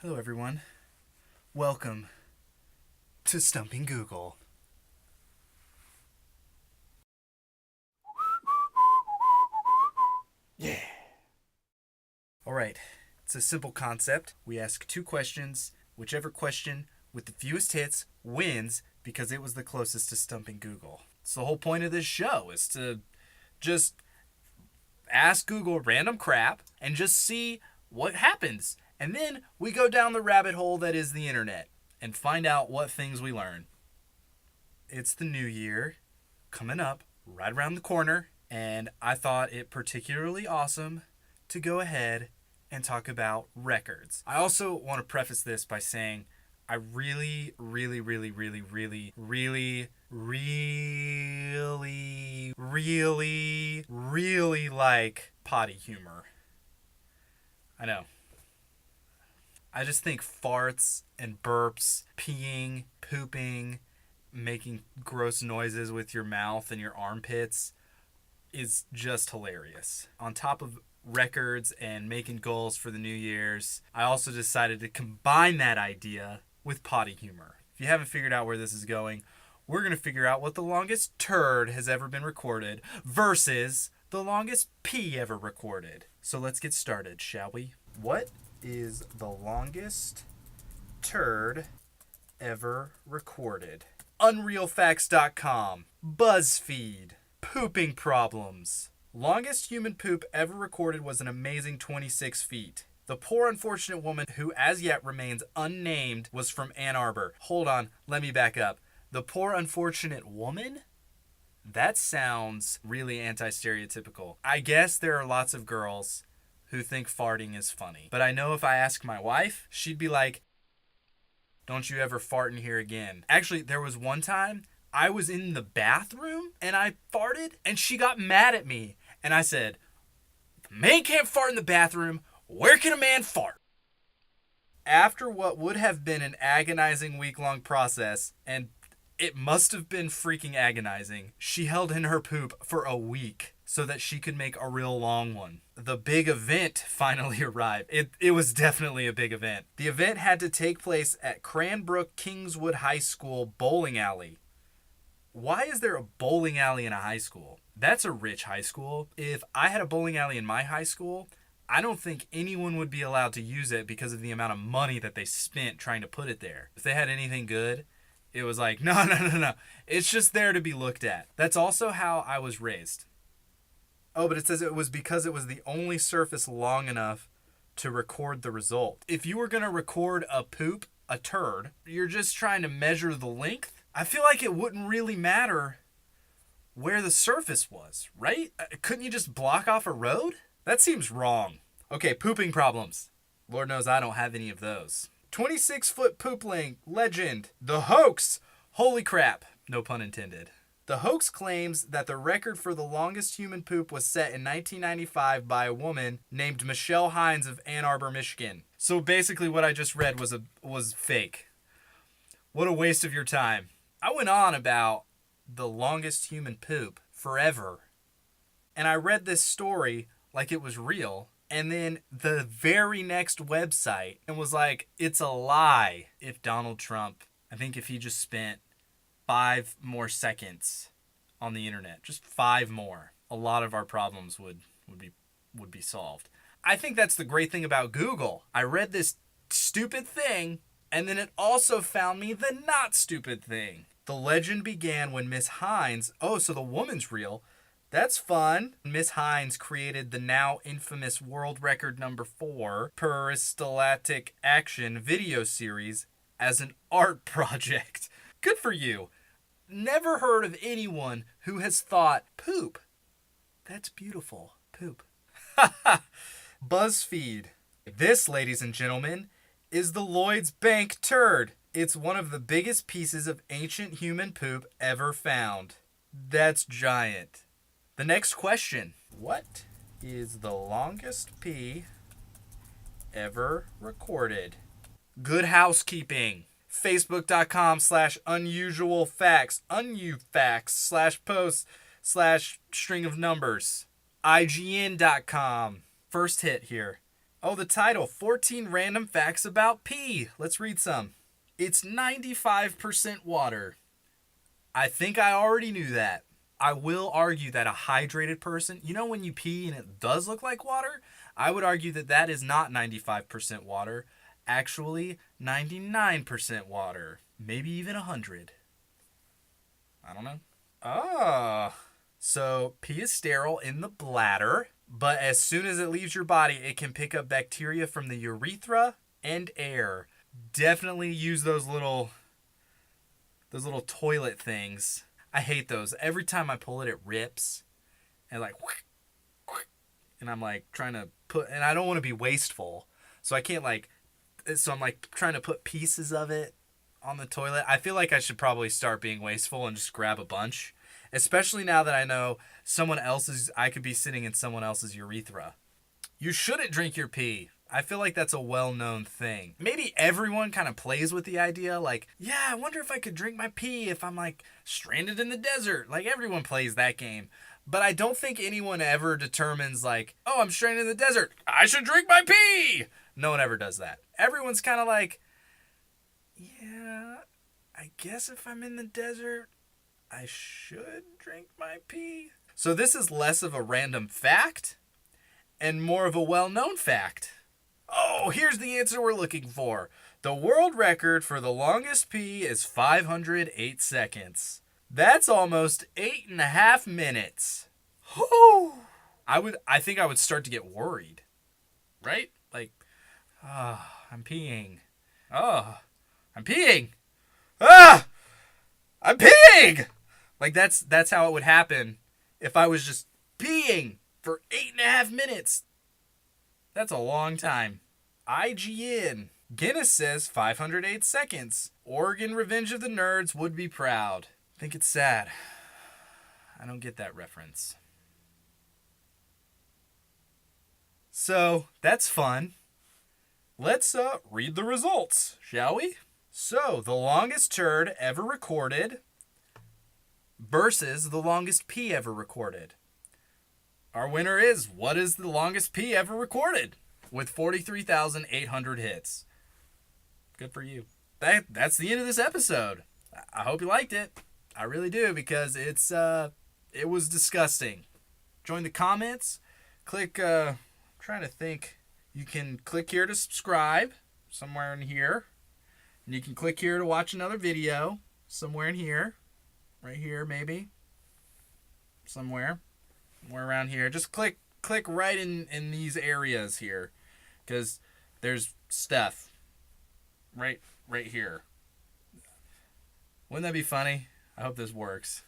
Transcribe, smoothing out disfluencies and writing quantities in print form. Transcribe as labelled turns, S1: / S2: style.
S1: Hello, everyone. Welcome to Stumping Google. Yeah. All right. It's a simple concept. We ask two questions. Whichever question with the fewest hits wins because it was the closest to Stumping Google. So the whole point of this show is to just ask Google random crap and just see what happens. And then we go down the rabbit hole that is the internet and find out what things we learn. It's the new year coming up right around the corner, and I thought it particularly awesome to go ahead and talk about records. I also want to preface this by saying I really like potty humor. I know. I just think farts and burps, peeing, pooping, making gross noises with your mouth and your armpits is just hilarious. On top of records and making goals for the New Year's, I also decided to combine that idea with potty humor. If you haven't figured out where this is going, we're going to figure out what the longest turd has ever been recorded versus the longest pee ever recorded. So let's get started, shall we? What is the longest turd ever recorded? Unrealfacts.com, BuzzFeed, Pooping Problems. Longest human poop ever recorded was an amazing 26 feet. The poor unfortunate woman who as yet remains unnamed was from Ann Arbor. Hold on, let me back up. The poor unfortunate woman? That sounds really anti-stereotypical. I guess there are lots of girls who think farting is funny. But I know if I ask my wife, she'd be like, "Don't you ever fart in here again." Actually, there was one time I was in the bathroom and I farted and she got mad at me. And I said, "If a man can't fart in the bathroom, where can a man fart?" After what would have been an agonizing week-long process, and it must have been freaking agonizing, she held in her poop for a week so that she could make a real long one. The big event finally arrived. It was definitely a big event. The event had to take place at Cranbrook Kingswood High School bowling alley. Why is there a bowling alley in a high school? That's a rich high school. If I had a bowling alley in my high school, I don't think anyone would be allowed to use it because of the amount of money that they spent trying to put it there. If they had anything good, it was like, no. It's just there to be looked at. That's also how I was raised. Oh, but it says it was because it was the only surface long enough to record the result. If you were going to record a poop, a turd, you're just trying to measure the length. I feel like it wouldn't really matter where the surface was, right? Couldn't you just block off a road? That seems wrong. Okay, pooping problems. Lord knows I don't have any of those. 26-foot poop length, legend. The hoax. Holy crap. No pun intended. The hoax claims that the record for the longest human poop was set in 1995 by a woman named Michelle Hines of Ann Arbor, Michigan. So basically what I just read was fake. What a waste of your time. I went on about the longest human poop forever. And I read this story like it was real. And then the very next website and was like, it's a lie. If Donald Trump, I think if he just spent 5 more seconds on the internet, just 5 more, a lot of our problems would be solved. I think that's the great thing about Google. I read this stupid thing, and then it also found me the not stupid thing. The legend began when Miss Hines, oh, so the woman's real. That's fun. Miss Hines created the now infamous world record number 4 peristaltic action video series as an art project. Good for you. Never heard of anyone who has thought, poop, that's beautiful. Poop. BuzzFeed. This, ladies and gentlemen, is the Lloyd's Bank turd. It's one of the biggest pieces of ancient human poop ever found. That's giant. The next question. What is the longest pee ever recorded? Good housekeeping. Facebook.com/unusualfacts, unufacts/posts/string of numbers. IGN.com. First hit here. Oh, the title, 14 Random Facts About Pee. Let's read some. It's 95% water. I think I already knew that. I will argue that a hydrated person, you know when you pee and it does look like water? I would argue that that is not 95% water. Actually, 99% water. Maybe even 100. I don't know. Ah. So, pee is sterile in the bladder, but as soon as it leaves your body, it can pick up bacteria from the urethra and air. Definitely use those little toilet things. I hate those. Every time I pull it, it rips. And like, and I'm like trying to put, and I don't want to be wasteful. So I can't like, so I'm like trying to put pieces of it on the toilet. I feel like I should probably start being wasteful and just grab a bunch. Especially now that I know I could be sitting in someone else's urethra. You shouldn't drink your pee. I feel like that's a well-known thing. Maybe everyone kind of plays with the idea, like, yeah, I wonder if I could drink my pee if I'm, like, stranded in the desert. Like, everyone plays that game. But I don't think anyone ever determines, like, oh, I'm stranded in the desert. I should drink my pee. No one ever does that. Everyone's kind of like, yeah, I guess if I'm in the desert, I should drink my pee. So this is less of a random fact and more of a well-known fact. Oh, here's the answer we're looking for. The world record for the longest pee is 508 seconds. That's almost 8.5 minutes. Whew. I think I would start to get worried. Right? Like, I'm peeing. Oh, I'm peeing. I'm peeing! Like, that's how it would happen if I was just peeing for 8.5 minutes. That's a long time. IGN. Guinness says 508 seconds. Oregon Revenge of the Nerds would be proud. I think it's sad. I don't get that reference. So, that's fun. Let's read the results, shall we? So, the longest turd ever recorded versus the longest pee ever recorded. Our winner is, what is the longest pee ever recorded? With 43,800 hits. Good for you. That's the end of this episode. I hope you liked it. I really do, because it was disgusting. Join the comments. Click, I'm trying to think. You can click here to subscribe, somewhere in here. And you can click here to watch another video, somewhere in here. Right here, maybe. Somewhere around here. Just click right in these areas here, because there's stuff right here. Wouldn't that be funny? I hope this works.